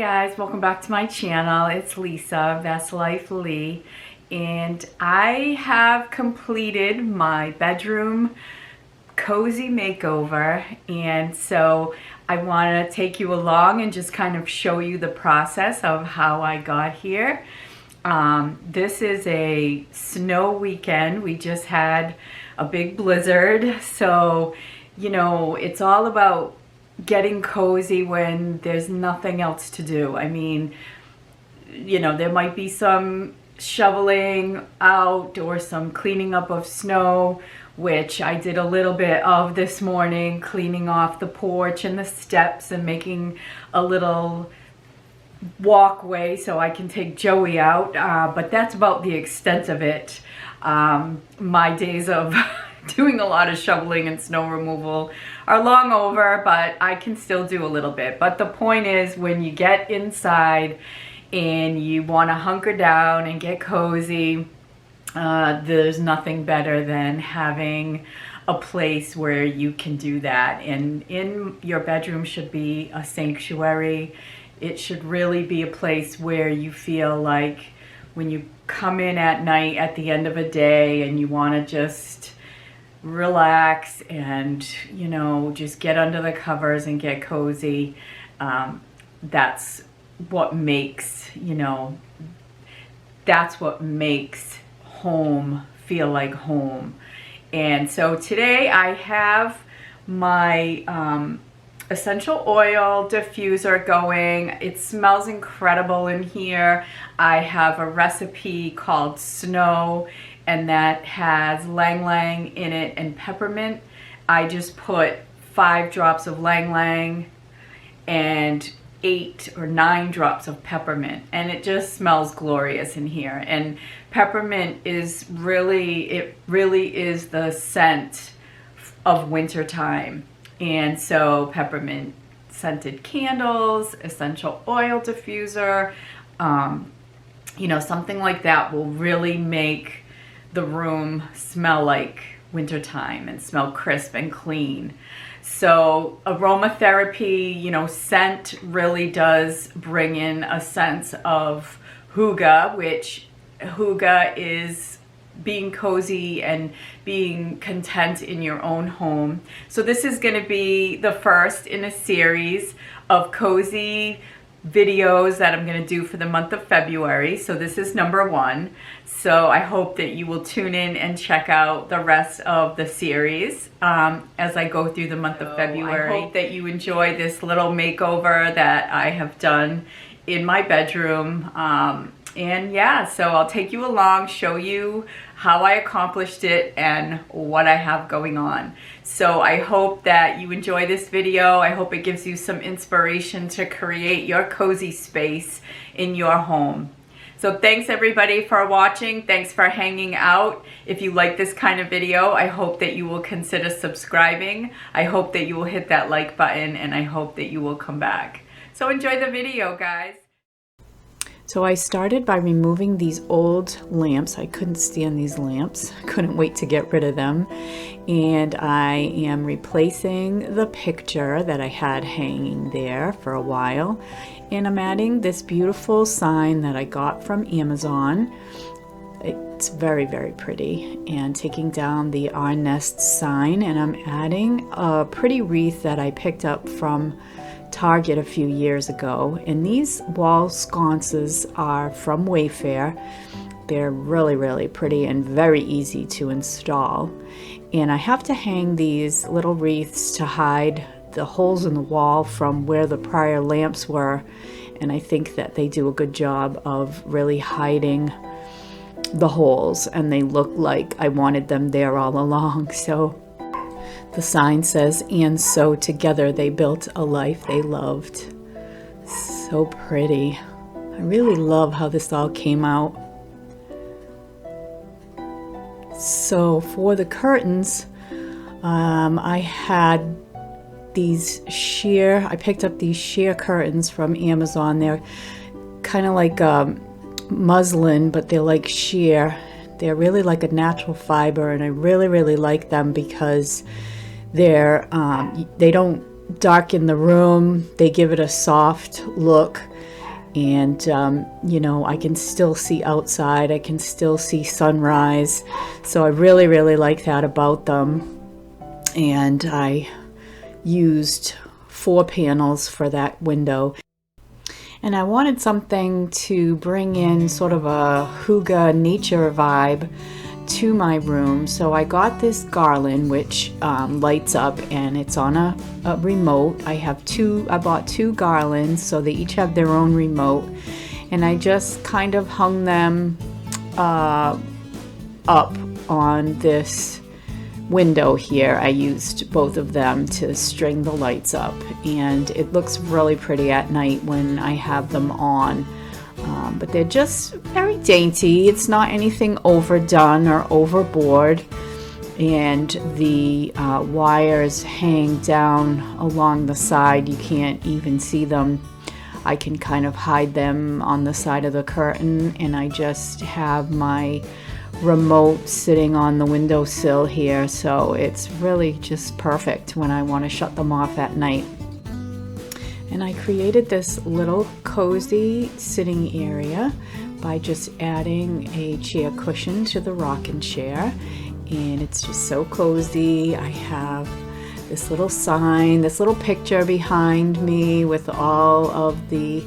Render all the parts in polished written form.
guys, welcome back to my channel. It's Lisa, Best Life Lee, and I have completed my bedroom cozy makeover, and so I want to take you along and just kind of show you the process of how I got here. This is a snow weekend. We just had a big blizzard, so you know, it's all about getting cozy when there's nothing else to do. I mean, you know, there might be some shoveling out or some cleaning up of snow, which I did a little bit of this morning, cleaning off the porch and the steps and making a little walkway so I can take Joey out, but that's about the extent of it. My days of doing a lot of shoveling and snow removal are long over, but I can still do a little bit. But the point is, when you get inside and you want to hunker down and get cozy, there's nothing better than having a place where you can do that. And in your bedroom should be a sanctuary. It should really be a place where you feel like when you come in at night at the end of a day and you want to just relax and, you know, just get under the covers and get cozy. That's what makes, you know, that's what makes home feel like home. And so today I have my essential oil diffuser going. It smells incredible in here. I have a recipe called Snow, and that has lang lang in it and peppermint. I just put 5 drops of lang lang and 8 or 9 drops of peppermint, and it just smells glorious in here. And peppermint is really, it really is the scent of winter time. And so peppermint scented candles, essential oil diffuser, you know, something like that will really make the room smell like wintertime and smell crisp and clean. So aromatherapy, you know, scent really does bring in a sense of hygge, which hygge is being cozy and being content in your own home. So this is going to be the first in a series of cozy videos that I'm going to do for the month of February. So this is number 1. So I hope that you will tune in and check out the rest of the series as I go through the month of February. I hope that you enjoy this little makeover that I have done in my bedroom. And yeah, so I'll take you along, show you how I accomplished it and what I have going on. So I hope that you enjoy this video. I hope it gives you some inspiration to create your cozy space in your home. So thanks everybody for watching. Thanks for hanging out. If you like this kind of video, I hope that you will consider subscribing. I hope that you will hit that like button, and I hope that you will come back. So enjoy the video, guys. So I started by removing these old lamps. I couldn't stand these lamps. I couldn't wait to get rid of them. And I am replacing the picture that I had hanging there for a while. And I'm adding this beautiful sign that I got from Amazon. It's very, very pretty. And taking down the Our Nest sign, and I'm adding a pretty wreath that I picked up from Target a few years ago. And these wall sconces are from Wayfair. They're really, really pretty and very easy to install. And I have to hang these little wreaths to hide the holes in the wall from where the prior lamps were. And I think that they do a good job of really hiding the holes, and they look like I wanted them there all along. So the sign says, "And so together they built a life they loved." So pretty. I really love how this all came out. So for the curtains, I had these sheer, I picked up these sheer curtains from Amazon. They're kind of like muslin, but they're like sheer. They're really like a natural fiber, and I really, really like them because they don't darken the room. They give it a soft look, And you know, I can still see outside, I can still see sunrise, so I really like that about them. And I used 4 panels for that window, and I wanted something to bring in sort of a hygge nature vibe to my room. So I got this garland which lights up, and it's on a remote. I bought 2 garlands, so they each have their own remote, and I just kind of hung them up on this window here. I used both of them to string the lights up, and it looks really pretty at night when I have them on. But they're just very dainty. It's not anything overdone or overboard, and the wires hang down along the side. You can't even see them. I can kind of hide them on the side of the curtain, and I just have my remote sitting on the windowsill here, so it's really just perfect when I want to shut them off at night. And I created this little cozy sitting area by just adding a chair cushion to the rocking chair, and it's just so cozy. I have this little sign, this little picture behind me with all of the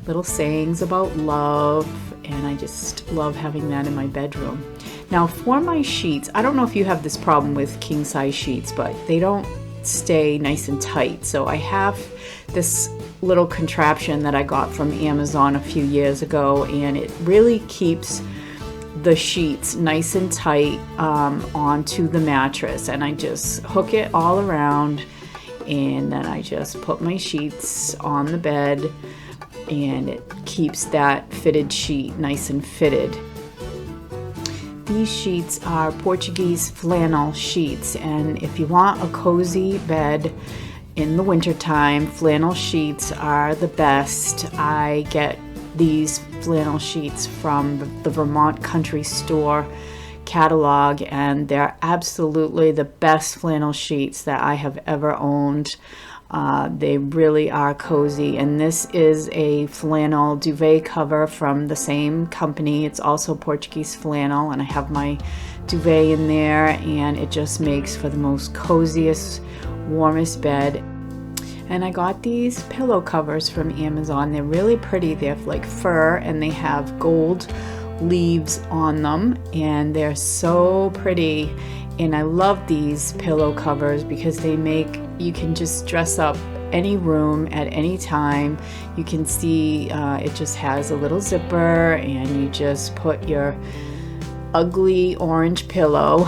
little sayings about love, and I just love having that in my bedroom. Now for my sheets, I don't know if you have this problem with king size sheets, but they don't stay nice and tight. So I have this little contraption that I got from Amazon a few years ago, and it really keeps the sheets nice and tight onto the mattress. And I just hook it all around, and then I just put my sheets on the bed, and it keeps that fitted sheet nice and fitted. These sheets are Portuguese flannel sheets, and if you want a cozy bed in the wintertime, flannel sheets are the best. I get these flannel sheets from the Vermont Country Store catalog, and they're absolutely the best flannel sheets that I have ever owned. They really are cozy, and this is a flannel duvet cover from the same company. It's also Portuguese flannel, and I have my duvet in there, and it just makes for the most coziest, warmest bed. And I got these pillow covers from Amazon. They're really pretty. They're like fur, and they have gold leaves on them, and they're so pretty. And I love these pillow covers because you can just dress up any room at any time. You can see it just has a little zipper, and you just put your ugly orange pillow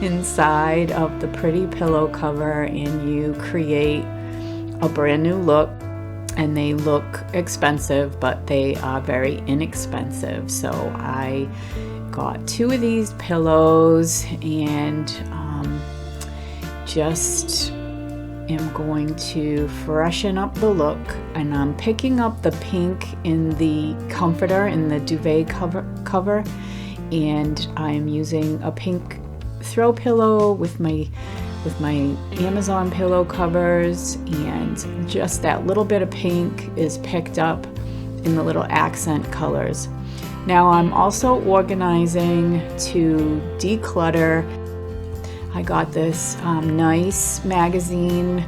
inside of the pretty pillow cover, and you create a brand new look. And they look expensive, but they are very inexpensive. So I got 2 of these pillows, and just am going to freshen up the look. And I'm picking up the pink in the comforter, in the duvet cover, and I'm using a pink throw pillow with my Amazon pillow covers, and just that little bit of pink is picked up in the little accent colors. Now I'm also organizing to declutter. I got this nice magazine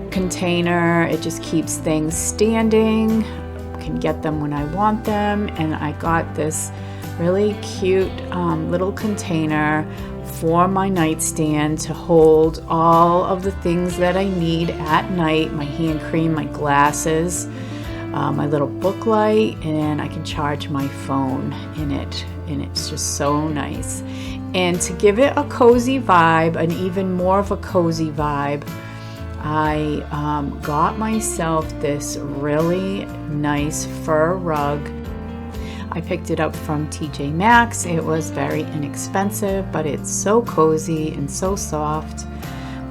container. It just keeps things standing. I can get them when I want them, and I got this really cute little container for my nightstand to hold all of the things that I need at night, my hand cream, my glasses, my little book light, and I can charge my phone in it, and it's just so nice. And to give it a cozy vibe, an even more of a cozy vibe, I got myself this really nice fur rug. I picked it up from TJ Maxx. It was very inexpensive, but it's so cozy and so soft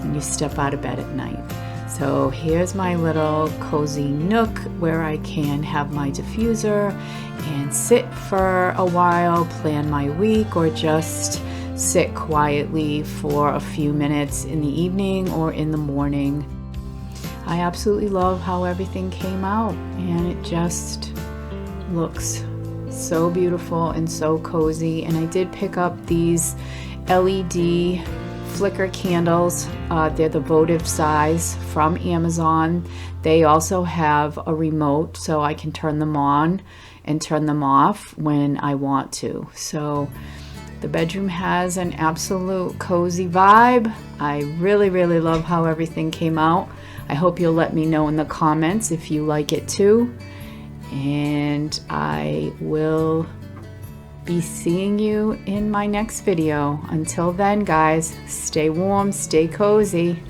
when you step out of bed at night. So here's my little cozy nook where I can have my diffuser and sit for a while, plan my week, or just sit quietly for a few minutes in the evening or in the morning. I absolutely love how everything came out, and it just looks so beautiful and so cozy. And I did pick up these LED flicker candles. They're the votive size from Amazon. They also have a remote, so I can turn them on and turn them off when I want to. So the bedroom has an absolute cozy vibe. I really, really love how everything came out. I hope you'll let me know in the comments if you like it too. And I will be seeing you in my next video. Until then, guys, stay warm, stay cozy.